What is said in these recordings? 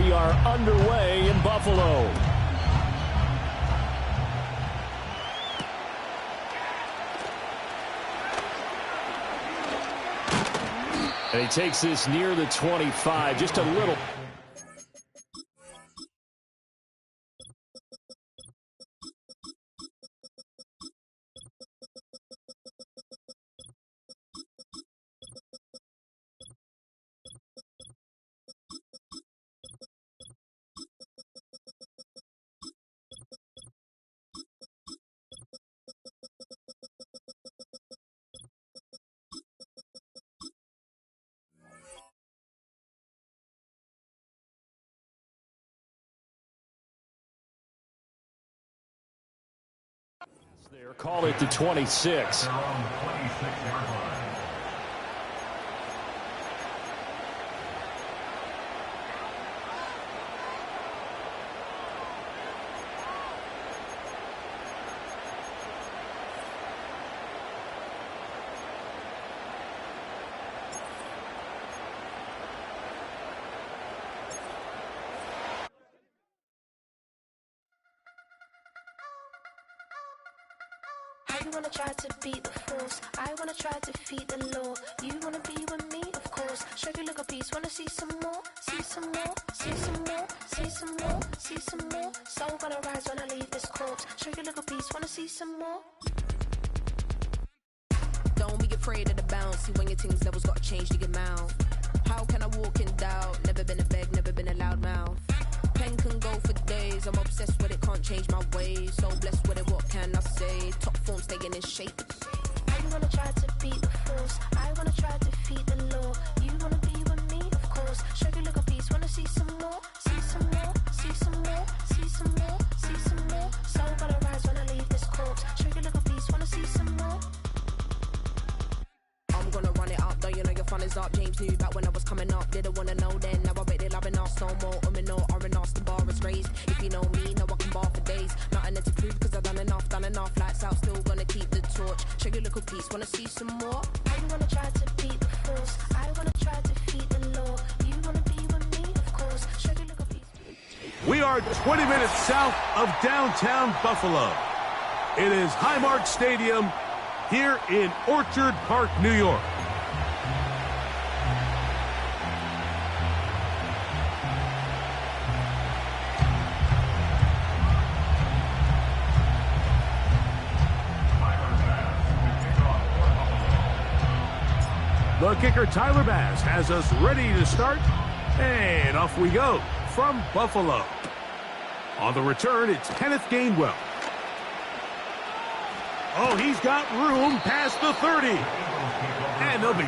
we are underway in Buffalo. And he takes this near the 25, just a little. There, call it the 26. You wanna try to beat the force, I wanna try to defeat the law. You wanna be with me, of course. Show you look a piece, wanna see some more, see some more, see some more, see some more, see some more. Soul gonna rise when I leave this corpse. Show you look a piece, wanna see some more. Don't be afraid of the bounce. See when your things levels gotta change to your mouth. How can I walk in doubt? Never been a beg, never been a loud mouth. Pen can go for days. I'm obsessed with it, can't change my ways. So blessed with it, what can I say? Top form staying in shape. You wanna try to beat the force, I wanna try to defeat the law. You wanna be with me, of course. Show you look a piece, wanna see some more, see some more, see some more, see some more, see some more. Soul gonna rise when I leave this corpse. Show you look a piece, wanna see some more. I'm gonna run it up, though you know your fun is up. James knew back when I was coming up, didn't wanna know then. Now I bet they're loving us no more. No R&R's, the bar is raised. If you know me, now I can bar for days. Nothing to prove cause I've done enough. Lights out, still gonna keep the torch. Show you little piece, wanna see some more? You wanna try to beat the force, I wanna try to defeat the law. You wanna be with me, of course. Show you little piece. We are 20 minutes south of downtown Buffalo. It is Highmark Stadium here in Orchard Park, New York. The kicker, Tyler Bass, has us ready to start, and off we go from Buffalo. On the return, it's Kenneth Gainwell. Oh, he's got room past the 30. And they'll be...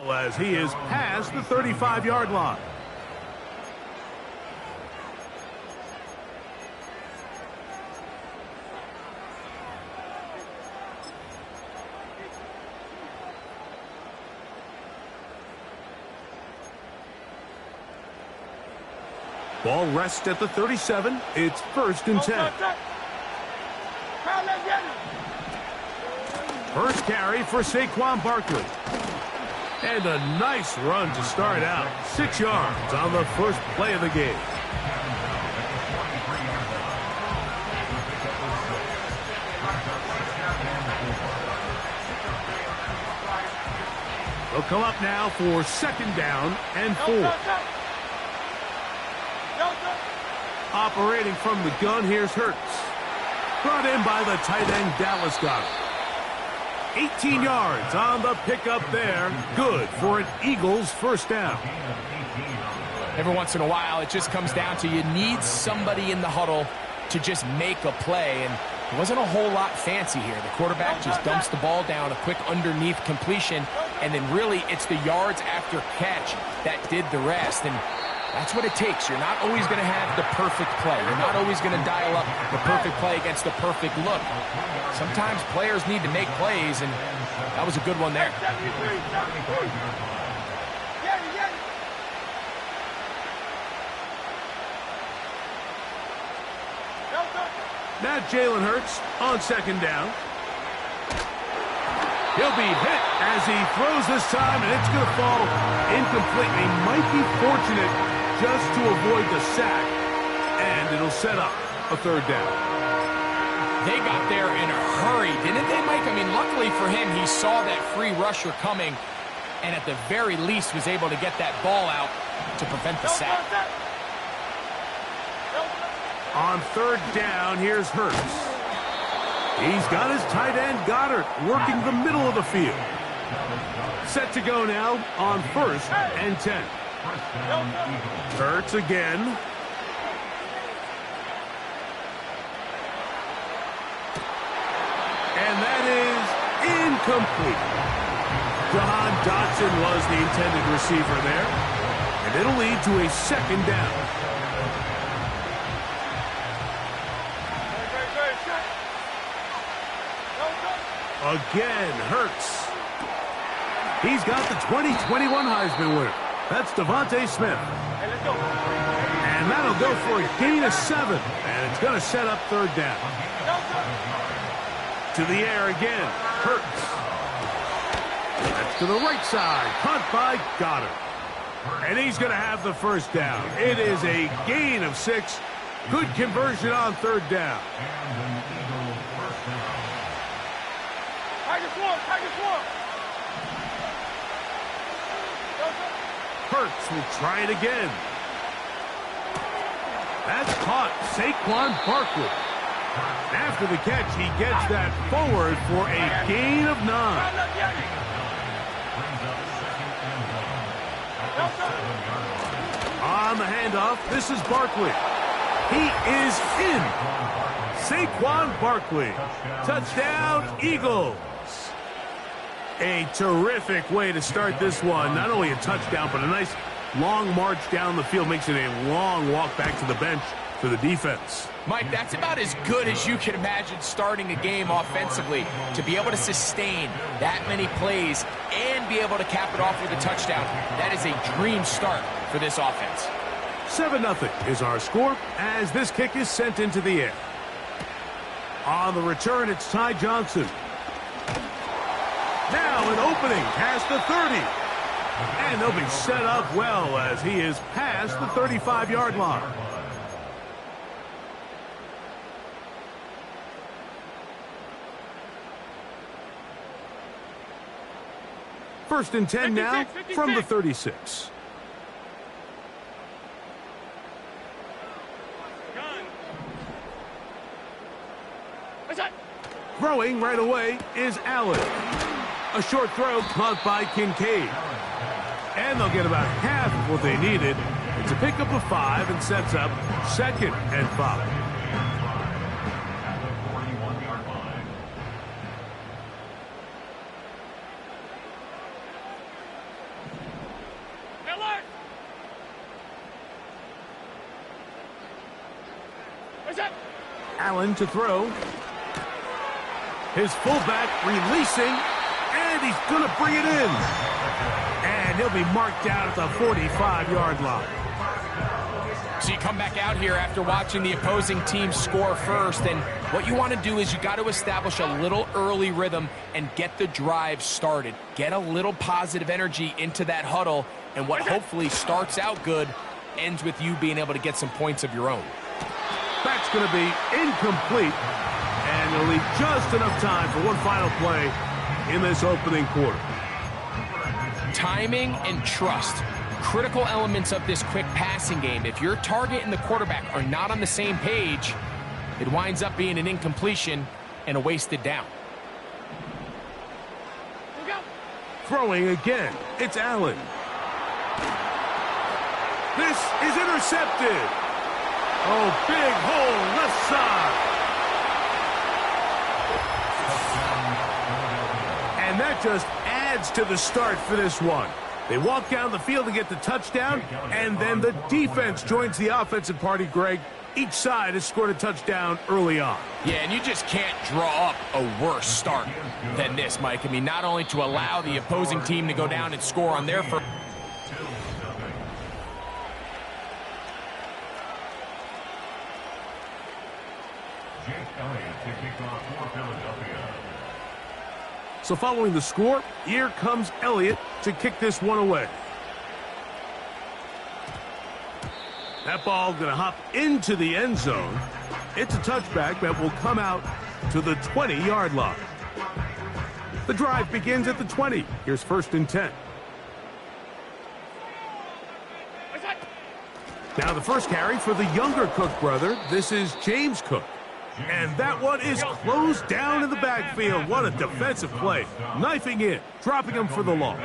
as he is past the 35-yard line. Ball rests at the 37. It's 1st and 10. First carry for Saquon Barkley. And a nice run to start out. 6 yards on the first play of the game. They'll come up now for 2nd down and 4. Operating from the gun, here's Hurts. Brought in by the tight end, Dallas Goedert. 18 yards on the pickup there. Good for an Eagles first down. every once in a while, it just comes down to you need somebody in the huddle to just make a play, and it wasn't a whole lot fancy here. The quarterback just dumps the ball down, a quick underneath completion, and then really it's the yards after catch that did the rest, and that's what it takes. You're not always going to have the perfect play. You're not always going to dial up the perfect play against the perfect look. Sometimes players need to make plays, and that was a good one there. Now Jalen Hurts on second down. He'll be hit as he throws this time, and it's going to fall incomplete. He might be fortunate just to avoid the sack, and it'll set up a third down. They got there in a hurry, didn't they, Mike? I mean, luckily for him, he saw that free rusher coming, and at the very least was able to get that ball out to prevent the sack. On third down, here's Hurts. He's got his tight end, Goddard, working the middle of the field. Set to go now on 1st and 10. Hurts again. And that is incomplete. Jahan Dotson was the intended receiver there. And it'll lead to a second down. Again, Hurts. He's got the 2021 Heisman winner. That's Devontae Smith. And that'll go for a gain of 7. And it's going to set up third down. To the air again. Hurts. That's to the right side. Caught by Goddard. And he's going to have the first down. It is a gain of 6. Good conversion on third down. Hurts will try it again. That's caught. Saquon Barkley. After the catch, he gets that forward for a gain of 9. On the handoff, this is Barkley. He is in. Saquon Barkley. Touchdown, Eagles. A terrific way to start this one. Not only a touchdown, but a nice long march down the field. Makes it a long walk back to the bench for the defense. Mike, that's about as good as you can imagine starting a game offensively. To be able to sustain that many plays and be able to cap it off with a touchdown, that is a dream start for this offense. 7-0 is our score as this kick is sent into the air. On the return, it's Ty Johnson. Now an opening past the 30. And they'll be set up well as he is past the 35-yard line. First and 10 now from the 36. Throwing right away is Allen. A short throw caught by Kincaid. And they'll get about half of what they needed. It's a pickup of 5 and sets up 2nd and 5. Allen to throw. His fullback releasing, and he's going to bring it in. And he'll be marked down at the 45-yard line. So you come back out here after watching the opposing team score first, and what you want to do is you got to establish a little early rhythm and get the drive started. Get a little positive energy into that huddle, and what hopefully starts out good ends with you being able to get some points of your own. That's going to be incomplete, and they'll leave just enough time for one final play in this opening quarter. Timing and trust, critical elements of this quick passing game. If your target and the quarterback are not on the same page, it winds up being an incompletion and a wasted down. Throwing again, it's Allen. This is intercepted. Oh, big hole left side. And that just adds to the start for this one. They walk down the field to get the touchdown, and then the defense joins the offensive party, Greg. Each side has scored a touchdown early on. Yeah, and you just can't draw up a worse start than this, Mike. I mean, not only to allow the opposing team to go down and score on their first. So following the score, here comes Elliott to kick this one away. That ball going to hop into the end zone. It's a touchback that will come out to the 20-yard line. The drive begins at the 20. Here's 1st and 10. Now the first carry for the younger Cook brother. This is James Cook. And that one is closed down in the backfield. What a defensive play. Knifing in, dropping him for the loss.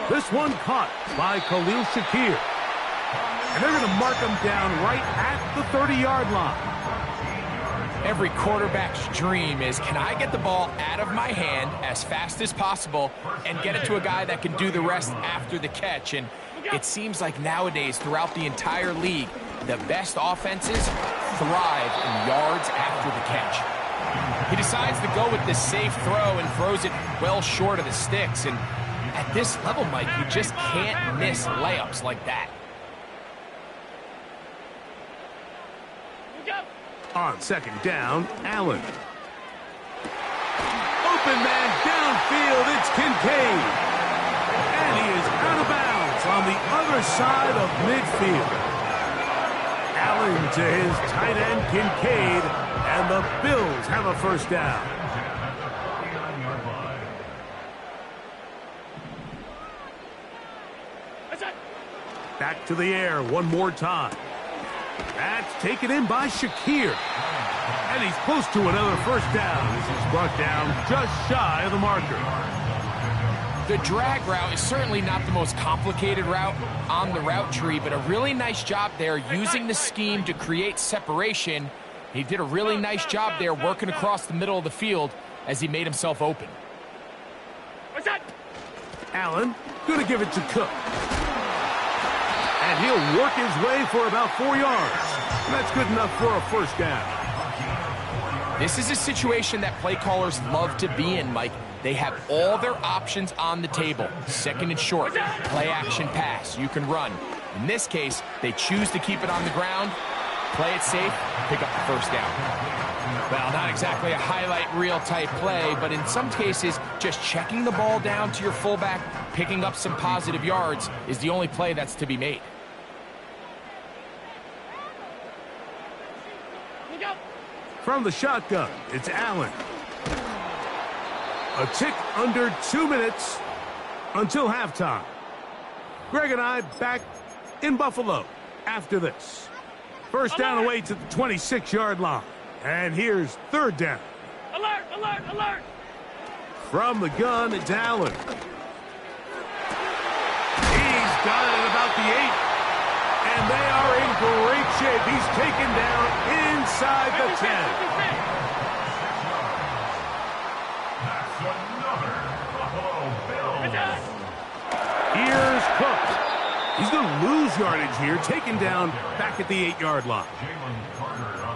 This one caught by Khalil Shakir. And they're going to mark him down right at the 30-yard line. Every quarterback's dream is, can I get the ball out of my hand as fast as possible and get it to a guy that can do the rest after the catch? And it seems like nowadays, throughout the entire league, the best offenses thrive in yards after the catch. He decides to go with this safe throw and throws it well short of the sticks. And at this level, Mike, you just can't miss layups like that. On 2nd down, Allen. Open man downfield, it's Kincaid. And he is out of bounds on the other side of midfield. Allen to his tight end, Kincaid, and the Bills have a 1st down. Back to the air one more time. That's taken in by Shakir. And he's close to another 1st down. This is brought down just shy of the marker. The drag route is certainly not the most complicated route on the route tree, but a really nice job there using the scheme to create separation. He did a really nice job there working across the middle of the field as he made himself open. Allen going to give it to Cook. And he'll work his way for about 4 yards. And that's good enough for a 1st down. This is a situation that play callers love to be in, Mike. They have all their options on the table. 2nd and short, play action pass, you can run. In this case, they choose to keep it on the ground, play it safe, pick up the 1st down. Well, not exactly a highlight reel type play, but in some cases, just checking the ball down to your fullback, picking up some positive yards is the only play that's to be made. From the shotgun, it's Allen. A tick under 2 minutes until halftime. Greg and I back in Buffalo after this. 1st down away to the 26-yard line. And here's 3rd down. Alert, alert, alert! From the gun, it's Allen. He's got it at about the 8. And they are in great shape. He's taken down inside the 10. Here's Cook. He's going to lose yardage here, taken down back at the 8-yard line.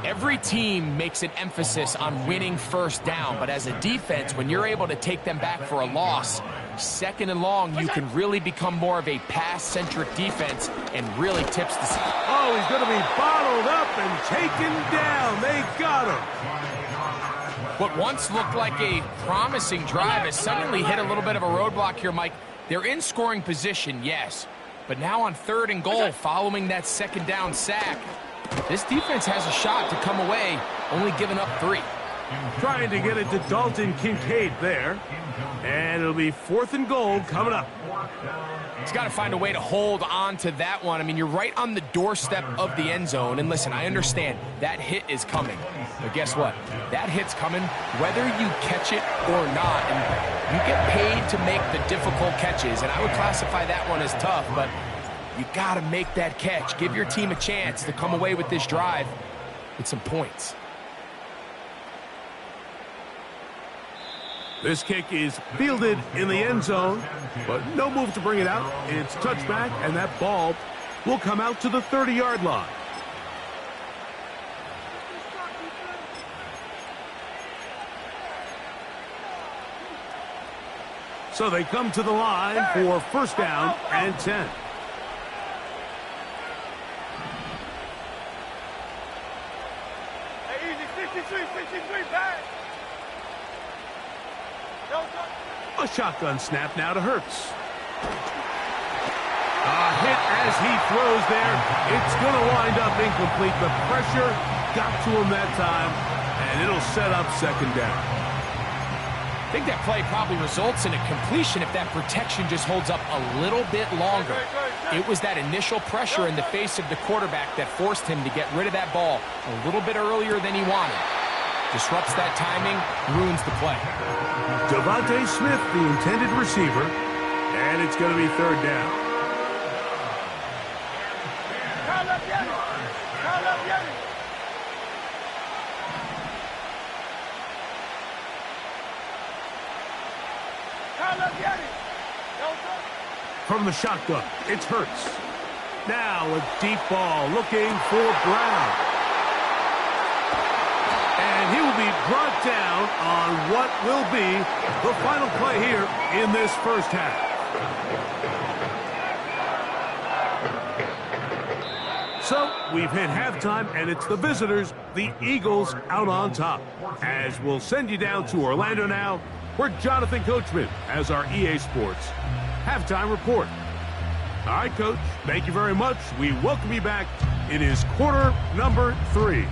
Every team makes an emphasis on winning 1st down, but as a defense, when you're able to take them back for a loss, 2nd and long, you can really become more of a pass-centric defense and really tips the scale. Oh, he's going to be bottled up and taken down. They got him. What once looked like a promising drive has suddenly hit a little bit of a roadblock here, Mike. They're in scoring position, yes, but now on 3rd and goal, following that 2nd down sack, this defense has a shot to come away, only giving up 3. Trying to get it to Dalton Kincaid there. And it'll be 4th and goal coming up. He's got to find a way to hold on to that one. I mean, you're right on the doorstep of the end zone. And listen, I understand that hit is coming. But guess what? That hit's coming whether you catch it or not. And you get paid to make the difficult catches. And I would classify that one as tough, but you got to make that catch. Give your team a chance to come away with this drive with some points. This kick is fielded in the end zone, but no move to bring it out. It's touchback, and that ball will come out to the 30-yard line. So they come to the line for 1st down and 10. Hey, easy, 63, back. A shotgun snap now to Hurts. A hit as he throws there. It's going to wind up incomplete. The pressure got to him that time, and it'll set up 2nd down. I think that play probably results in a completion if that protection just holds up a little bit longer. It was that initial pressure in the face of the quarterback that forced him to get rid of that ball a little bit earlier than he wanted. Disrupts that timing, ruins the play. Devontae Smith, the intended receiver, and it's going to be 3rd down. From the shotgun, it's Hurts. Now a deep ball looking for Brown. And he will be brought down on what will be the final play here in this 1st half. So we've hit halftime, and it's the visitors, the Eagles, out on top. As we'll send you down to Orlando now, where Jonathan Coachman has our EA Sports halftime report. All right, Coach, thank you very much. We welcome you back. It is quarter number 3.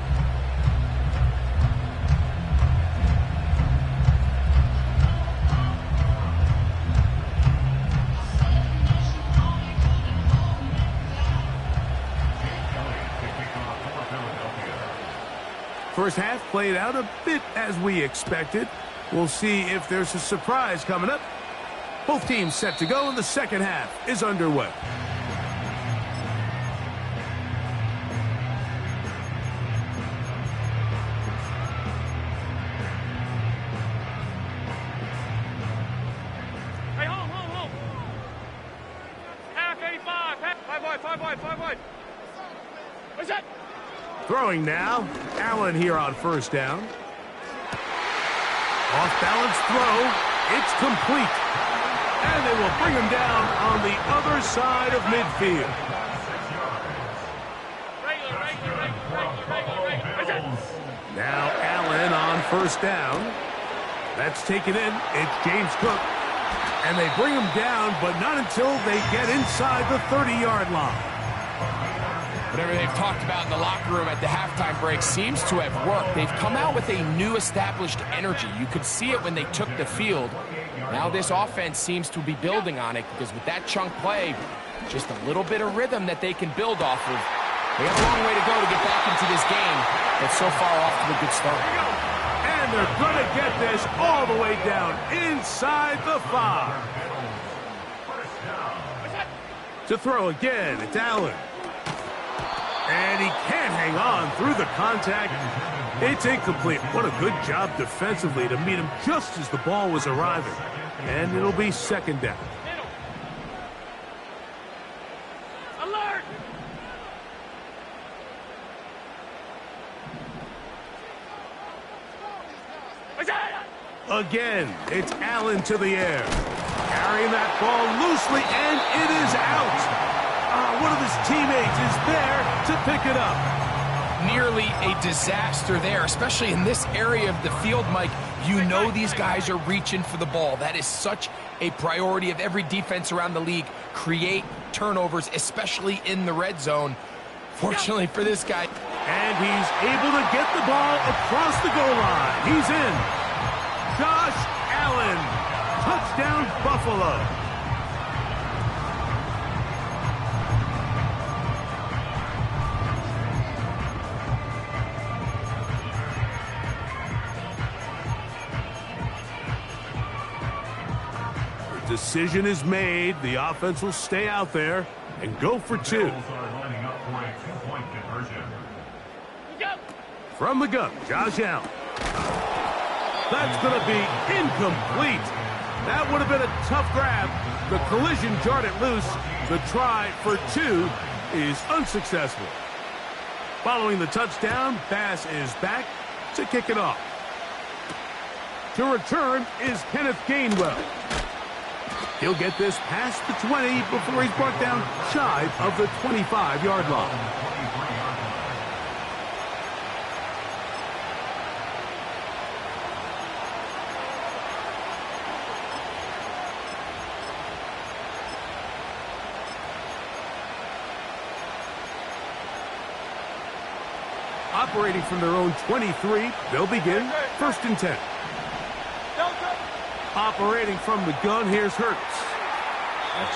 First half played out a bit as we expected. We'll see if there's a surprise coming up. Both teams set to go, and the 2nd half is underway. Hey, hold. Half 85, 5 wide. What's that? Throwing now, Allen here on 1st down. Off-balance throw, it's complete. And they will bring him down on the other side of midfield. Now Allen on 1st down. That's taken in. It's James Cook. And they bring him down, but not until they get inside the 30-yard line. Whatever they've talked about in the locker room at the halftime break seems to have worked. They've come out with a new established energy. You could see it when they took the field. Now this offense seems to be building on it, because with that chunk play, just a little bit of rhythm that they can build off of. They have a long way to go to get back into this game, but so far off to a good start. And they're going to get this all the way down inside the 5. To throw again, it's Allen. And he can't hang on through the contact. It's incomplete. What a good job defensively to meet him just as the ball was arriving. And it'll be 2nd down. Alert! Again, it's Allen to the air. Carrying that ball loosely, and it is out. One of his teammates is there to pick it up. Nearly a disaster there, especially in this area of the field, Mike. You know these guys are reaching for the ball. That is such a priority of every defense around the league. Create turnovers, especially in the red zone. Fortunately for this guy, And he's able to get the ball across the goal line. He's in. Josh Allen. Touchdown, Buffalo. The decision is made. The offense will stay out there and go for two. From the gun, Josh Allen. That's going to be incomplete. That would have been a tough grab. The collision jarred it loose. The try for two is unsuccessful. Following the touchdown, Bass is back to kick it off. To return is Kenneth Gainwell. He'll get this past the 20 before he's brought down shy of the 25-yard line. Operating from their own 23, they'll begin 1st and 10. Operating from the gun, here's Hurts.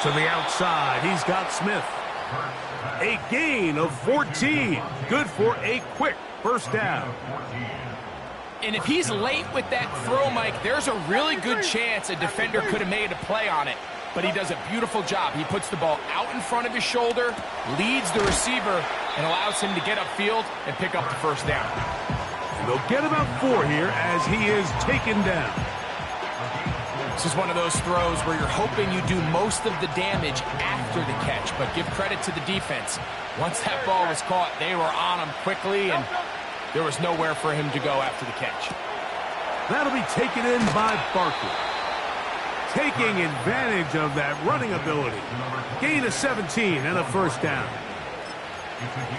To the outside, he's got Smith. A gain of 14. Good for a quick first down. And if he's late with that throw, Mike, there's a really good chance a defender could have made a play on it. But he does a beautiful job. He puts the ball out in front of his shoulder, leads the receiver, and allows him to get upfield and pick up the first down. And they'll get about 4 here as he is taken down. This is one of those throws where you're hoping you do most of the damage after the catch, but give credit to the defense. Once that ball was caught, they were on him quickly, and there was nowhere for him to go after the catch. That'll be taken in by Barkley. Taking advantage of that running ability. Gain of 17 and a first down.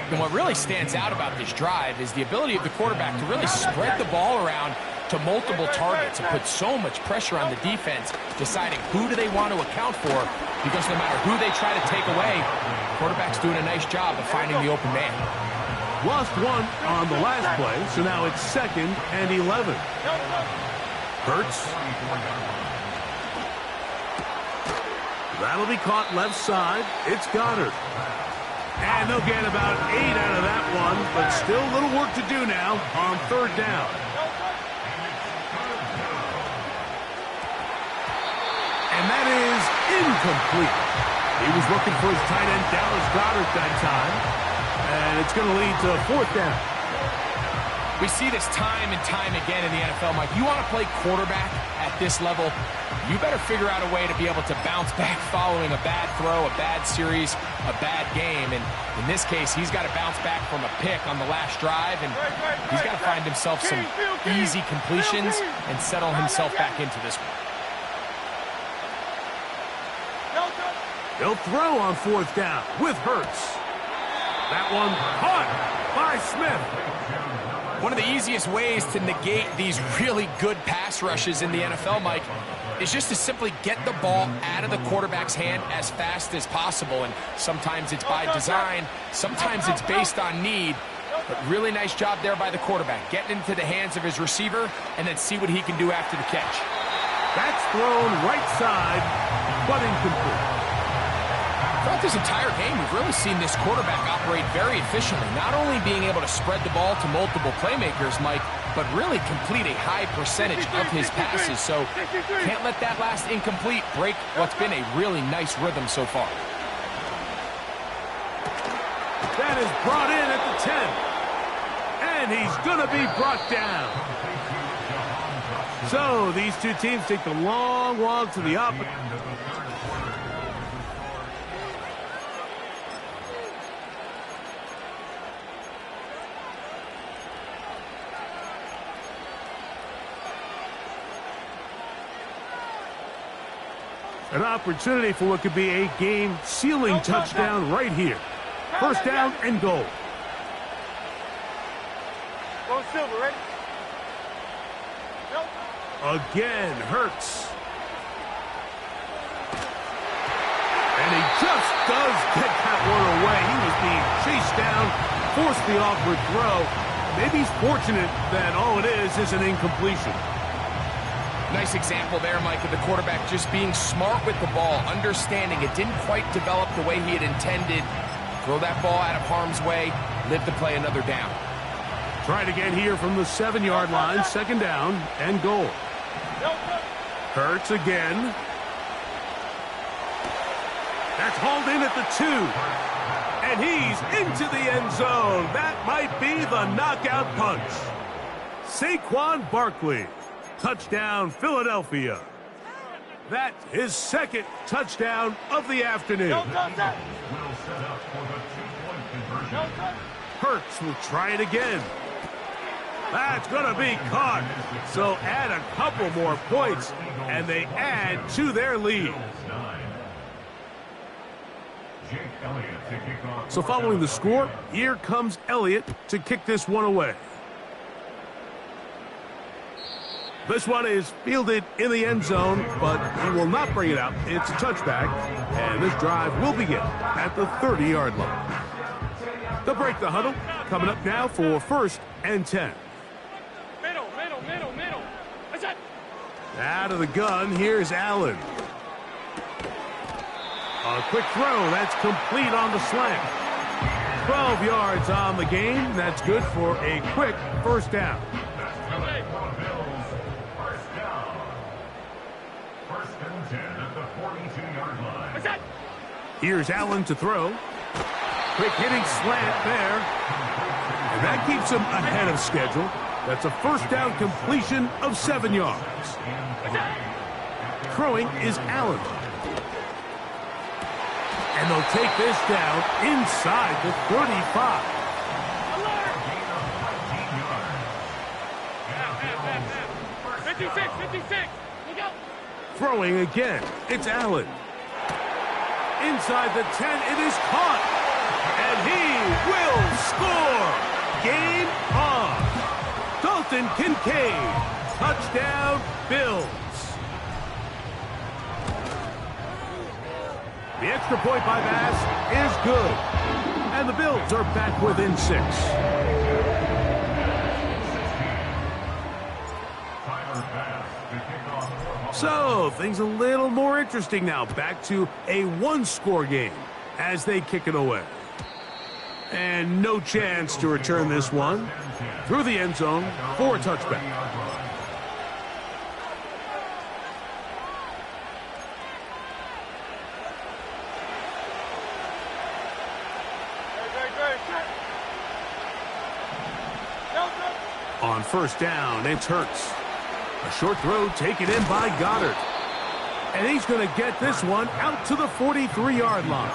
And what really stands out about this drive is the ability of the quarterback to really spread the ball around to multiple targets and put so much pressure on the defense, deciding who do they want to account for, because no matter who they try to take away, the quarterback's doing a nice job of finding the open man. Lost one on the last play, so now it's 2nd and 11. Hurts. That'll be caught left side. It's Goddard. And they'll get about 8 out of that one, but still a little work to do now on 3rd down. And that is incomplete. He was looking for his tight end, Dallas Goedert, that time. And it's going to lead to 4th down. We see this time and time again in the NFL, Mike. You want to play quarterback at this level, you better figure out a way to be able to bounce back following a bad throw, a bad series, a bad game. And in this case, he's got to bounce back from a pick on the last drive, and he's got to find himself some easy completions and settle himself back into this one. They'll throw on 4th down with Hurts. That one caught by Smith. One of the easiest ways to negate these really good pass rushes in the NFL, Mike, is just to simply get the ball out of the quarterback's hand as fast as possible. And sometimes it's by design, sometimes it's based on need. But really nice job there by the quarterback, getting into the hands of his receiver and then see what he can do after the catch. That's thrown right side, but incomplete. Throughout this entire game, we've really seen this quarterback operate very efficiently, not only being able to spread the ball to multiple playmakers, Mike, but really complete a high percentage of his passes. So can't let that last incomplete break what's been a really nice rhythm so far. That is brought in at the 10. And he's going to be brought down. So these two teams take the long walk to the opposite. An opportunity for what could be a game-sealing touchdown right here. 1st down and goal. Go Silver, ready? Again, Hurts. And he just does get that one away. He was being chased down forced the awkward throw. Maybe he's fortunate that all it is an incompletion. Nice example there, Mike, of the quarterback just being smart with the ball, understanding it didn't quite develop the way he had intended. Throw that ball out of harm's way, live to play another down. Try it again here from the 7-yard line, 2nd down and goal. Hurts again. That's hauled in at the 2. And he's into the end zone. That might be the knockout punch. Saquon Barkley. Touchdown, Philadelphia. That's his 2nd touchdown of the afternoon. Hurts will try it again. That's going to be caught. So add a couple more points, and they add to their lead. So following the score, here comes Elliott to kick this one away. This one is fielded in the end zone, but he will not bring it out. It's a touchback, and this drive will begin at the 30-yard line. They'll break the huddle. Coming up now for 1st and 10. Middle. That's it. Out of the gun, here's Allen. A quick throw, that's complete on the slant. 12 yards on the game. That's good for a quick 1st down. Here's Allen to throw. Quick hitting slant there. And that keeps him ahead of schedule. That's a 1st down completion of 7 yards. Throwing is Allen. And they'll take this down inside the 35. 56. Look out. Throwing again. It's Allen. Inside the 10, it is caught. And he will score. Game on. Dalton Kincaid. Touchdown, Bills. The extra point by Bass is good. And the Bills are back within 6. So, things a little more interesting now. Back to a 1-score game as they kick it away. And no chance to return this one through the end zone for a touchback. On 1st down, it's Hurts. A short throw taken in by Goddard. And he's going to get this one out to the 43-yard line.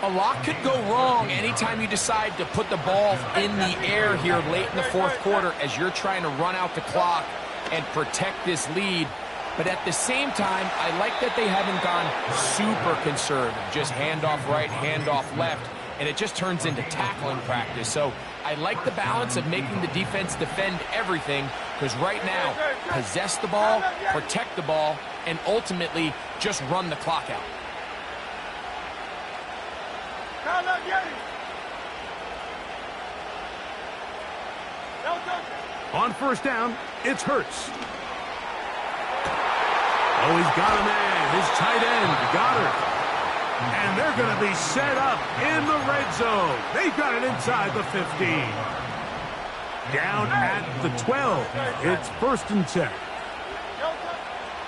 A lot could go wrong anytime you decide to put the ball in the air here late in the 4th quarter as you're trying to run out the clock and protect this lead. But at the same time, I like that they haven't gone super conservative. Just handoff right, handoff left. And it just turns into tackling practice. So I like the balance of making the defense defend everything, because right now, possess the ball, protect the ball, and ultimately just run the clock out. On 1st down, it's Hurts. Oh, he's got a man, his tight end, Goddard. And they're going to be set up in the red zone. They've got it inside the 15. Down at the 12. It's 1st and 10.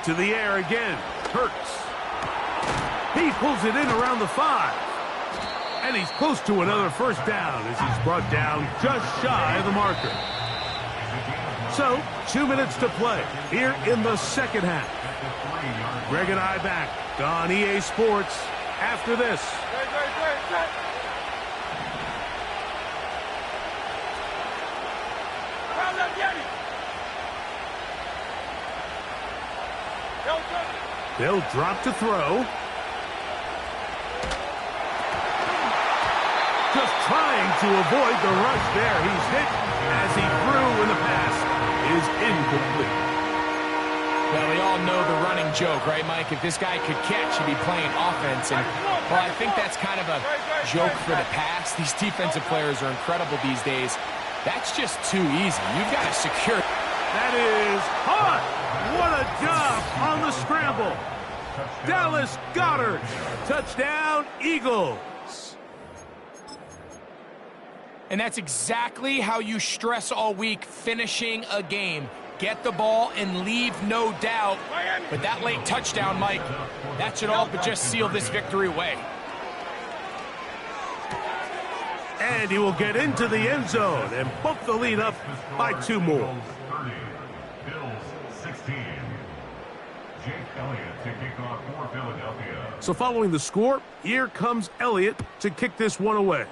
To the air again. Hurts. He pulls it in around the 5. And he's close to another 1st down as he's brought down just shy of the marker. So, 2 minutes to play here in the 2nd half. Greg and I back on EA Sports after this. They'll drop to throw. Just trying to avoid the rush there. He's hit as he threw, and the pass is incomplete. Well, we all know the running joke, right, Mike? If this guy could catch, he'd be playing offense. And, well, I think that's kind of a joke for the past. These defensive players are incredible these days. That's just too easy. You've got to secure. That is hot. What a job on the scramble. Dallas Goedert. Touchdown, Eagles. And that's exactly how you stress all week, finishing a game. Get the ball and leave no doubt. But that late touchdown, Mike, that should all but just seal this victory away. And he will get into the end zone and bump the lead up by 2 more. So following the score, here comes Elliott to kick this one away.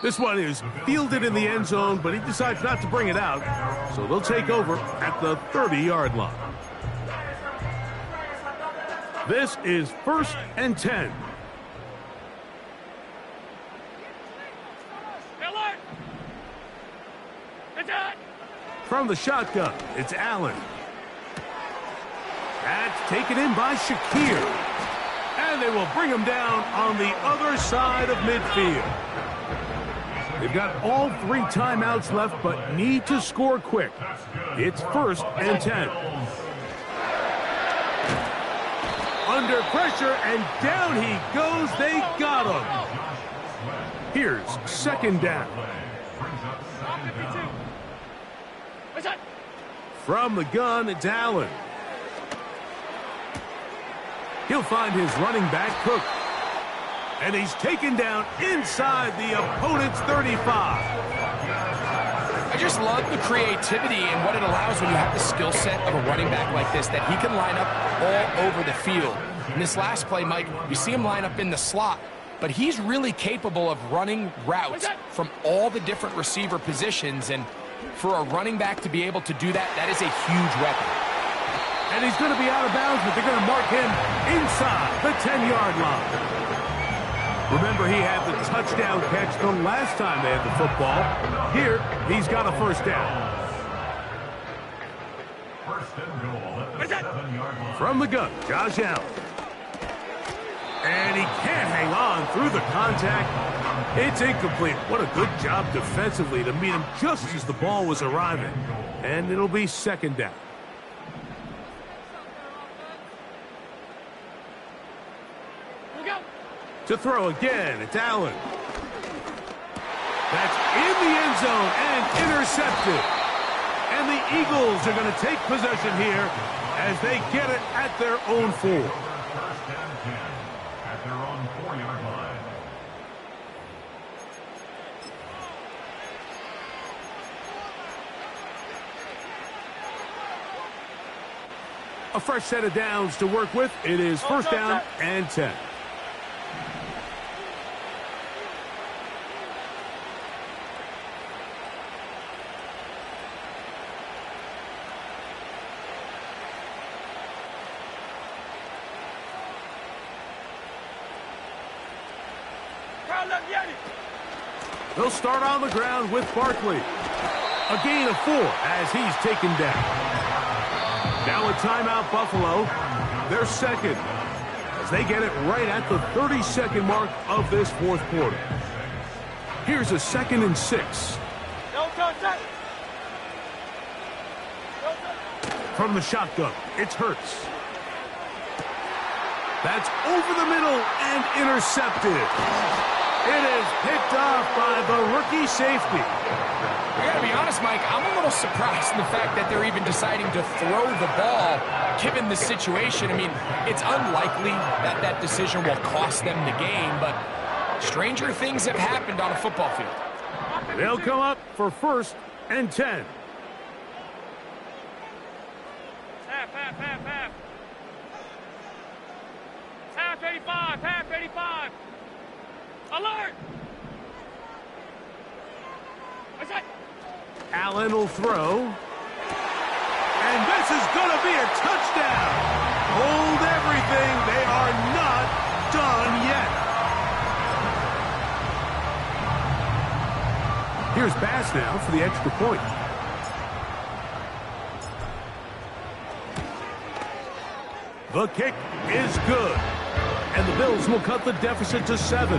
This one is fielded in the end zone, but he decides not to bring it out. So they'll take over at the 30-yard line. This is 1st and 10. From the shotgun, it's Allen. That's taken in by Shakir. And they will bring him down on the other side of midfield. They've got all 3 timeouts left, but need to score quick. It's 1st and 10. Under pressure, and down he goes. They got him. Here's 2nd down. From the gun, it's Allen. He'll find his running back, Cook. And he's taken down inside the opponent's 35. I just love the creativity and what it allows when you have the skill set of a running back like this, that he can line up all over the field. In this last play, Mike, you see him line up in the slot, but he's really capable of running routes from all the different receiver positions, and for a running back to be able to do that, that is a huge weapon. And he's going to be out of bounds, but they're going to mark him inside the 10-yard line. Remember, he had the touchdown catch the last time they had the football. Here, he's got a 1st down. From the gun, Josh Allen. And he can't hang on through the contact. It's incomplete. What a good job defensively to meet him just as the ball was arriving. And it'll be 2nd down. To throw again, it's Allen. That's in the end zone and intercepted. And the Eagles are going to take possession here as they get it at their own 4. At their own 4-yard line. A fresh set of downs to work with. It is 1st down and 10. They'll start on the ground with Barkley. A gain of 4 as he's taken down. Now a timeout, Buffalo. They're 2nd as they get it right at the 30-second mark of this 4th quarter. Here's a 2nd and 6. From the shotgun, it's Hurts. That's over the middle and intercepted. It is picked off by the rookie safety. I gotta be honest, Mike, I'm a little surprised in the fact that they're even deciding to throw the ball, given the situation. I mean, it's unlikely that that decision will cost them the game, but stranger things have happened on a football field. They'll come up for 1st and 10. Half. Half 85. Alert! What's that? Allen will throw. And this is going to be a touchdown. Hold everything. They are not done yet. Here's Bass now for the extra point. The kick is good. And the Bills will cut the deficit to 7.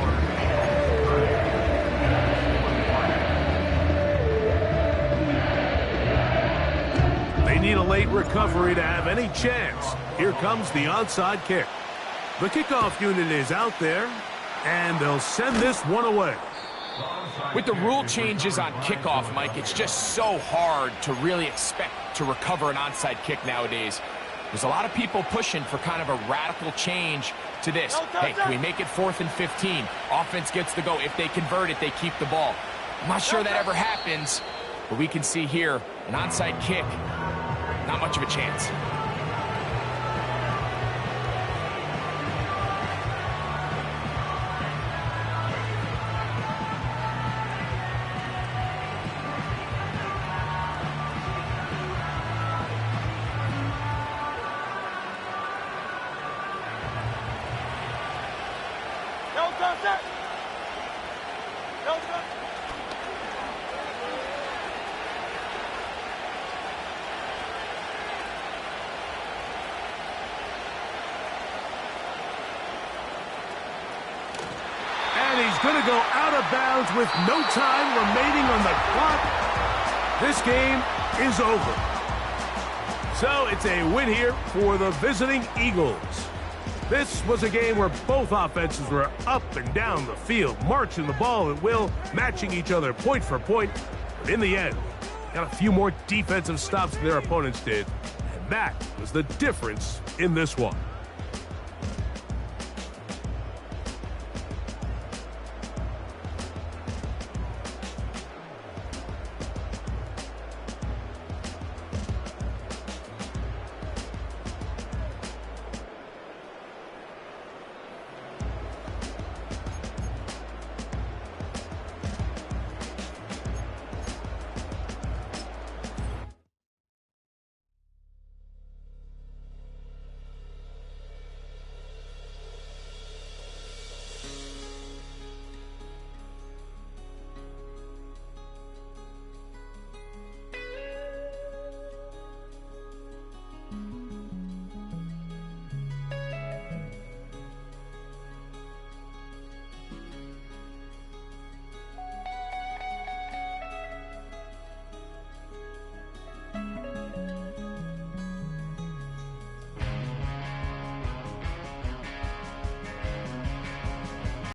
They need a late recovery to have any chance. Here comes the onside kick. The kickoff unit is out there, and they'll send this one away. With the rule changes on kickoff, Mike, it's just so hard to really expect to recover an onside kick nowadays. There's a lot of people pushing for kind of a radical change to this. Hey, can we make it 4th and 15? Offense gets the go. If they convert it, they keep the ball. I'm not sure that ever happens, but we can see here an onside kick, not much of a chance. He's going to go out of bounds with no time remaining on the clock. This game is over. So it's a win here for the visiting Eagles. This was a game where both offenses were up and down the field, marching the ball at will, matching each other point for point. But in the end, got a few more defensive stops than their opponents did. And that was the difference in this one.